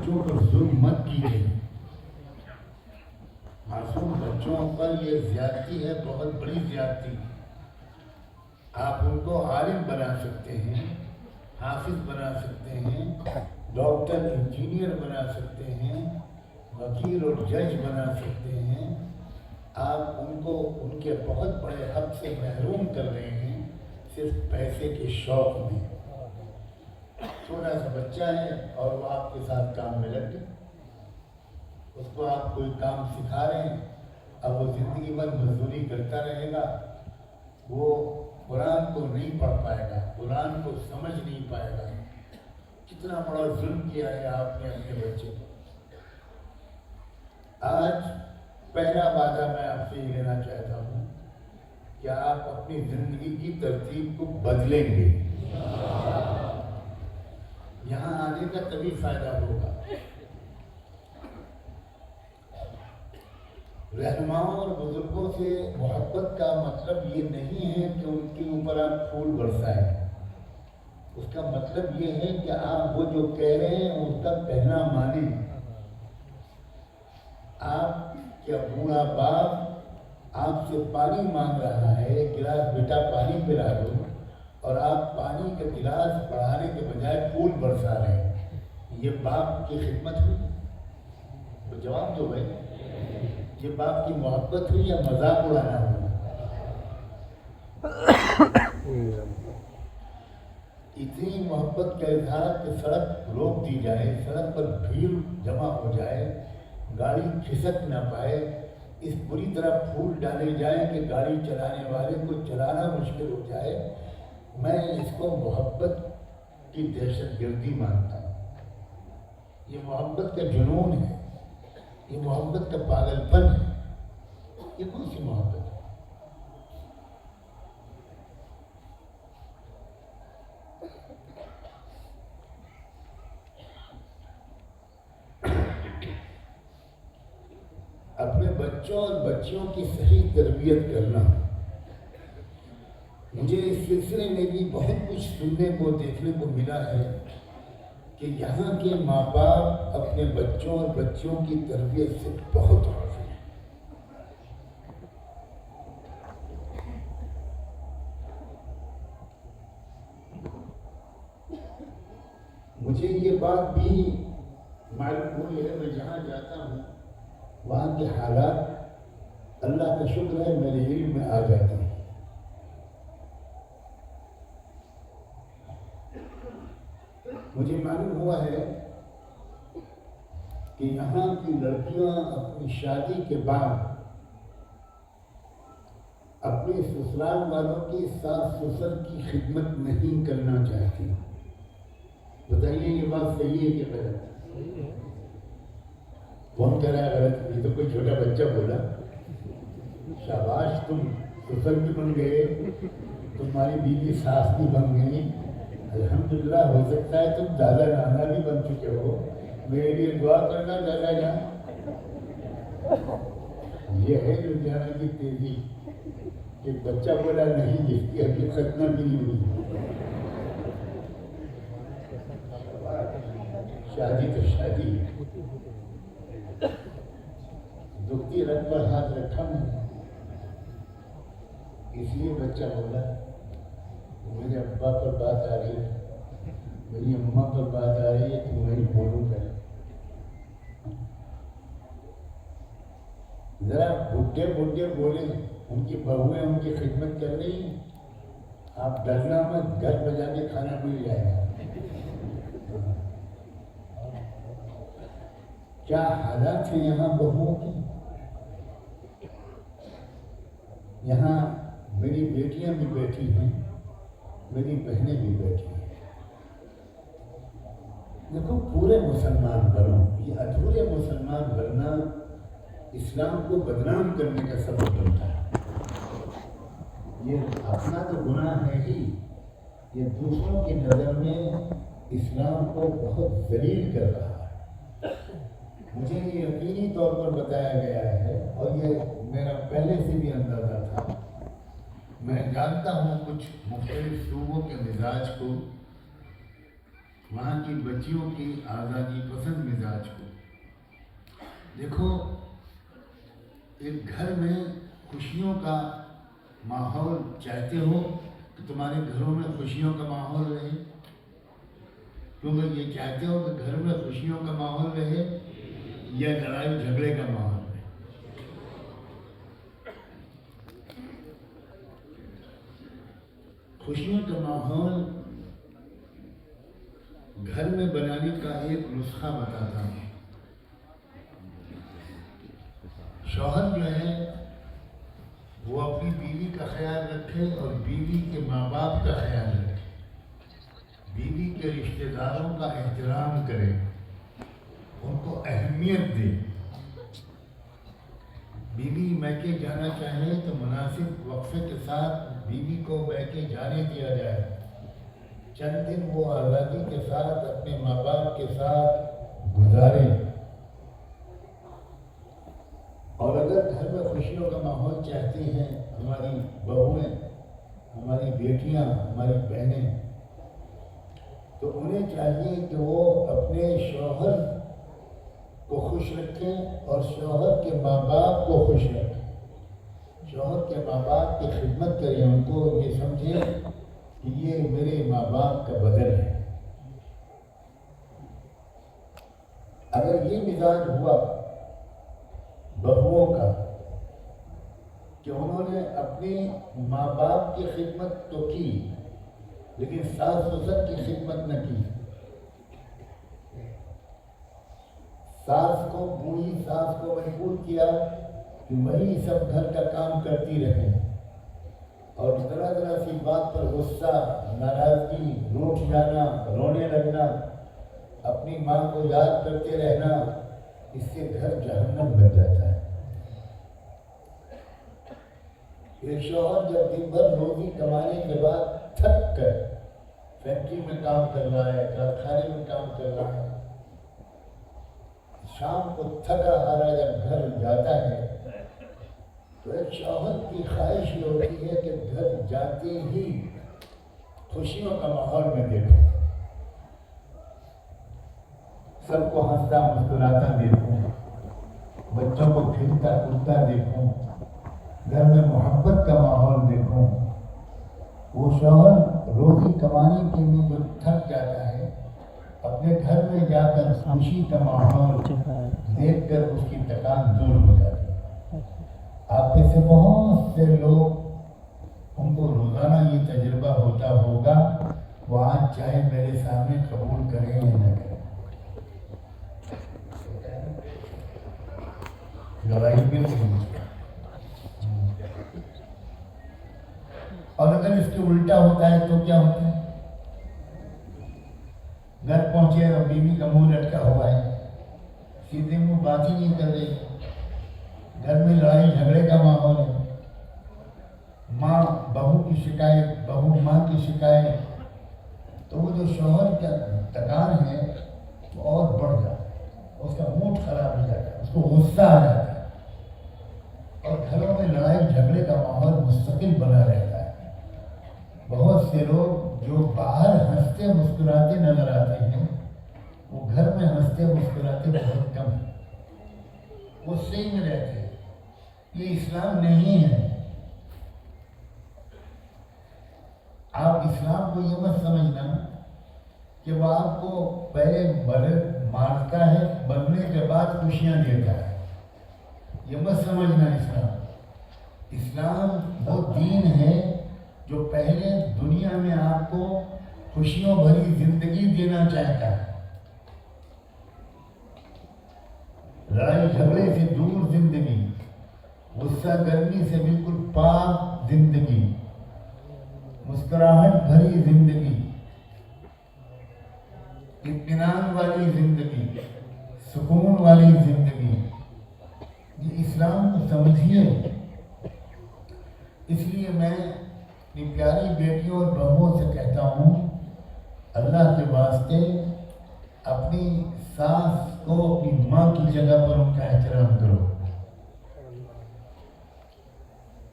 بچوں پر ظلم مت کیجیے. معصوم بچوں پر یہ زیادتی ہے، بہت بڑی زیادتی. آپ ان کو عالم بنا سکتے ہیں، حافظ بنا سکتے ہیں، ڈاکٹر انجینئر بنا سکتے ہیں، وکیل اور جج بنا سکتے ہیں. آپ ان کو ان کے بہت بڑے حق سے محروم کر رہے ہیں صرف پیسے کے شوق میں. چھوٹا سا بچہ ہے اور وہ آپ کے ساتھ کام میں لگ گیا. اس کو آپ کوئی کام سکھا رہے ہیں، اب وہ زندگی بھر مزدوری کرتا رہے گا. وہ قرآن کو نہیں پڑھ پائے گا، قرآن کو سمجھ نہیں پائے گا. کتنا بڑا ظلم کیا ہے آپ نے اپنے بچے کو. آج پہلا وعدہ میں آپ سے یہ لینا چاہتا ہوں کہ آپ اپنی زندگی کی ترتیب کو بدلیں گے. یہاں آنے کا تبھی فائدہ ہوگا. رہنماؤں اور بزرگوں سے محبت کا مطلب یہ نہیں ہے کہ ان کے اوپر آپ پھول برسائیں. اس کا مطلب یہ ہے کہ آپ وہ جو کہہ رہے ہیں اس کا کہنا مانیں. آپ کیا بوڑھا باپ آپ سے پانی مانگ رہا ہے، ایک گلاس بیٹا پانی پلا دو، اور آپ پانی کا گلاس بڑھانے کے بجائے پھول برسا رہے ہیں. یہ باپ کی خدمت ہوئی؟ تو جواب دو بھائی. یہ باپ کی محبت ہوئی یا مذاق اڑانا ہوا؟ اتنی محبت کا اظہار کہ سڑک روک دی جائے، سڑک پر بھیڑ جمع ہو جائے، گاڑی کھسک نہ پائے، اس بری طرح پھول ڈالے جائیں کہ گاڑی چلانے والے کو چلانا مشکل ہو جائے. میں اس کو محبت کی دہشت گردی مانتا ہوں. یہ محبت کا جنون ہے، یہ محبت کا پاگل پن ہے. یہ کون سی محبت ہے؟ اپنے بچوں اور بچیوں کی صحیح تربیت کرنا. مجھے اس سلسلے میں بھی بہت کچھ سننے کو دیکھنے کو ملا ہے کہ یہاں کے ماں باپ اپنے بچوں اور بچیوں کی تربیت سے بہت غافل ہیں. مجھے یہ بات بھی معلوم ہوئی ہے، میں جہاں جاتا ہوں وہاں کے حالات اللہ کا شکر ہے میرے علم میں آ جاتے ہیں. مجھے معلوم ہوا ہے کہ یہاں کی لڑکیاں اپنی شادی کے بعد اپنے سسرال والوں کی ساس سسر کی خدمت نہیں کرنا چاہتی. بتائیے یہ بات صحیح ہے کہ غلط؟ کون کہہ رہا ہے غلط؟ یہ تو کوئی چھوٹا بچہ بولا. شاباش، تم سسر بھی بن گئے، تمہاری بیوی ساس بھی بن گئی. الحمدللہ. ہو سکتا ہے تم دادا نانا بھی بن چکے ہو. میرے لیے دعا کرنا دادا جان. یہ ہے لدھیانہ کی تیزی کہ بچہ بولا نہیں جس کی ابھی ختنہ بھی نہیں ہوئی. شادی تو شادی. دکھتی رنگ پر ہاتھ رکھا میں نے، اس لیے بچہ بولا. میرے ابا پر بات آ رہی ہے، میری اماں پر بات آ رہی ہے تو میں بولوں پہلے. ذرا بڈھے بڈھے بولے، ان کی بہویں ان کی خدمت کر رہی ہیں. آپ ڈرنا مت، گھر بجا کے کھانا مل جائے گا. کیا حالات ہیں یہاں بہوؤں کی. یہاں میری بیٹیاں بھی بیٹھی ہیں، میری بہنیں بھی بیٹھی ہیں. دیکھو، پورے مسلمان بنو. یہ ادھورے مسلمان بننا اسلام کو بدنام کرنے کا سبب بنتا ہے. یہ اپنا تو گناہ ہے ہی، یہ دوسروں کی نظر میں اسلام کو بہت ذلیل کر رہا ہے. مجھے یہ یقینی طور پر بتایا گیا ہے، اور یہ میرا پہلے سے بھی اندازہ تھا. میں جانتا ہوں کچھ مختلف صوبوں کے مزاج کو، وہاں کی بچیوں کی آزادی پسند مزاج ایک گھر میں خوشیوں کا ماحول چاہتے ہو کہ تمہارے گھروں میں خوشیوں کا ماحول رہے؟ تم لوگ یہ چاہتے ہو کہ گھر میں خوشیوں کا ماحول رہے یا لڑائی جھگڑے کا ماحول رہے؟ خوشیوں کا ماحول گھر میں بنانے کا ایک نسخہ بتاتا ہوں۔ شوہر جو ہے وہ اپنی بیوی کا خیال رکھے اور بیوی کے ماں باپ کا خیال رکھے، بیوی کے رشتہ داروں کا احترام کرے، ان کو اہمیت دے۔ بیوی میکے جانا چاہے تو مناسب وقفے کے ساتھ بیوی کو میکے جانے دیا جائے، چند دن وہ آزادی کے ساتھ اپنے ماں باپ کے ساتھ گزارے۔ اور اگر گھر میں خوشیوں کا ماحول چاہتی ہیں ہماری بہویں، ہماری بیٹیاں، ہماری بہنیں، تو انہیں چاہیے کہ وہ اپنے شوہر کو خوش رکھیں اور شوہر کے ماں باپ کو خوش رکھیں، شوہر کے ماں باپ کی خدمت کریں، ان کو یہ سمجھیں کہ یہ میرے ماں باپ کا بدل ہے۔ اگر یہ مزاج ہوا بہوؤں کا کہ انہوں نے اپنے ماں باپ کی خدمت تو کی لیکن ساس سسر کی خدمت نہ کی، ساس کو، بوڑھی ساس کو مجبور کیا کہ وہی سب گھر کا کام کرتی رہے، اور ذرا ذرا سی بات پر غصہ، ناراضگی، روٹھ جانا، رونے لگنا، اپنی ماں کو یاد کرتے رہنا، اس سے گھر جہنم بن جاتا ہے۔ ایک شوہر جب دن بھر روزی کمانے کے بعد تھک کر فیکٹری میں کام کر رہا ہے، کارخانے میں کام کر رہا ہے، شام کو تھکا ہارا جب گھر جاتا ہے تو ایک شوہر کی خواہش یہ ہوتی ہے کہ گھر جاتے ہی خوشیوں کا ماحول میں دیکھوں، سب کو ہنستا مسکراتا دیکھوں، بچوں کو کھیلتا کودتا دیکھوں، گھر میں محبت کا ماحول دیکھوں۔ وہ شوہر روزی کمانے کے لیے جو تھک جاتا ہے، اپنے گھر میں جا کر خوشی کا ماحول دیکھ کر اس کی تکان دور ہو جاتی ہے۔ آپ میں سے بہت سے لوگ، ان کو روزانہ یہ تجربہ ہوتا ہوگا، وہ آج چاہے میرے سامنے قبول کریں یا نہ کریں، لڑائی بھی نہیں۔ اور اگر اس کے الٹا ہوتا ہے تو کیا ہوتا ہے؟ گھر پہنچے اور بیوی کا منہ لٹکا ہوا ہے، سیدھے منہ بات ہی نہیں کر رہی، گھر میں لڑائی جھگڑے کا ماحول ہے، ماں بہو کی شکایت، بہو ماں کی شکایت، تو وہ جو شوہر کا تکان ہے وہ اور بڑھ جاتا ہے، اس کا موڈ خراب ہو جاتا ہے، اس کو غصہ آ جاتا ہے، اور گھروں میں لڑائی جھگڑے کا ماحول مستقل بنا رہتا ہے۔ بہت سے لوگ جو باہر ہنستے مسکراتے نظر آتے ہیں، وہ گھر میں ہنستے مسکراتے بہت کم ہیں، وہ صحیح میں رہتے ہیں۔ یہ اسلام نہیں ہے۔ آپ اسلام کو یہ مت سمجھنا کہ وہ آپ کو پہلے مارتا ہے، مرنے کے بعد خوشیاں دیتا ہے، یہ مت سمجھنا۔ اسلام وہ دین ہے جو پہلے دنیا میں آپ کو خوشیوں بھری زندگی دینا چاہتا ہے، لڑائی جھگڑے سے دور زندگی، غصہ گرمی سے بالکل پاک زندگی، مسکراہٹ بھری زندگی، اطمینان والی زندگی، سکون والی زندگی، یہ اسلام کو سمجھیے۔ اس لیے میں اپنی پیاری بیٹیوں اور بہوؤں سے کہتا ہوں، اللہ کے واسطے اپنی ساس کو اپنی ماں کی جگہ پر ان کا احترام کرو۔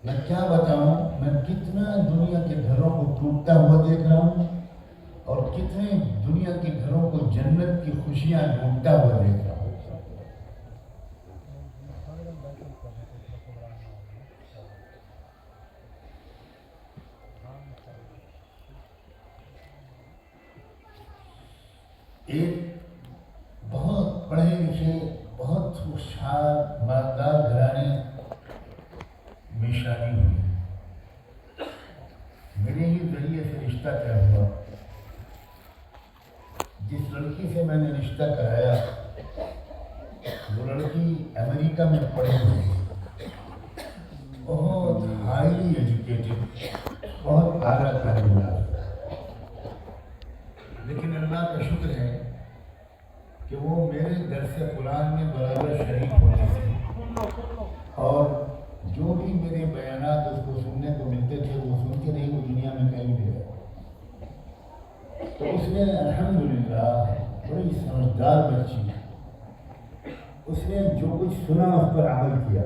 میں کیا بتاؤں، میں کتنا دنیا کے گھروں کو ٹوٹتا ہوا دیکھ رہا ہوں اور کتنے دنیا کے گھروں کو جنت کی خوشیاں لوٹتا ہوا دیکھ رہا ہوں۔ اسے بہت خوشحال مالدار گھرانے میں شادی ہوئی. میرے ہی ذریعے سے رشتہ طے ہوا. جس لڑکی سے میں نے رشتہ کرایا وہ لڑکی امریکہ میں پڑھی ہوئی، بہت ہائیلی ایجوکیٹڈ، بہت اعلیٰ تعلیم یافتہ. لیکن اللہ کا شکر ہے کہ وہ میرے درس قرآن میں برابر شریک ہوتی تھی، اور جو بھی میرے بیانات اس کو سننے کو ملتے تھے وہ سنتی رہی. وہ دنیا میں کہیں بھی ہے تو اس نے الحمدللہ بڑی سمجھدار بچی، اس نے جو کچھ سنا اس پر عمل کیا.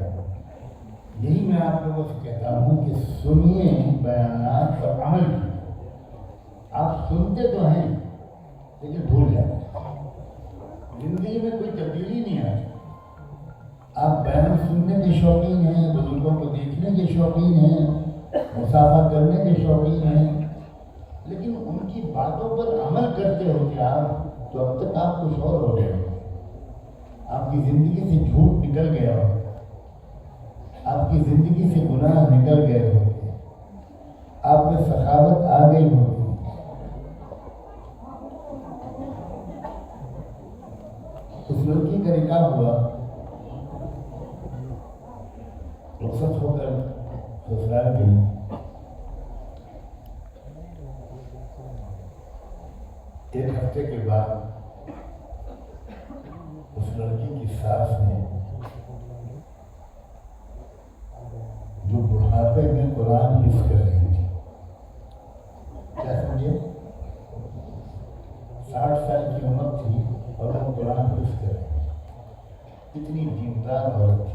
یہی میں آپ لوگوں سے کہتا ہوں کہ سنیے بیانات اور عمل کیجیے. آپ سنتے تو ہیں لیکن بھول جاتے ہیں، زندگی میں کوئی تبدیلی نہیں آتی. آپ بیان سننے کے شوقین ہیں، بزرگوں کو دیکھنے کے شوقین ہیں، مسافہ کرنے کے شوقین ہیں، لیکن ان کی باتوں پر عمل کرتے ہوتے آپ تو اب تک آپ کچھ اور ہو گئے ہو. آپ کی زندگی سے جھوٹ نکل گیا ہو، آپ کی زندگی سے گناہ نکل گئے ہوتے، آپ میں سخاوت آ گئی ہوتی. اس لڑکی کا نکاح ہوا، رخصت ہو کر سسرال گئی. ایک ہفتے کے بعد اس لڑکی کی ساس نے، جو بڑھاپے میں قرآن حفظ کر رہی تھی، کیا سمجھے، 60 سال کی عمر تھی اور وہ قرآن حفظ کر رہی تھی، اتنی دیندار عورت تھی.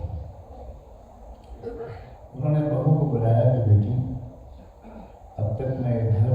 انہوں نے بہو کو بلایا کہ بیٹی اب تک میں ادھر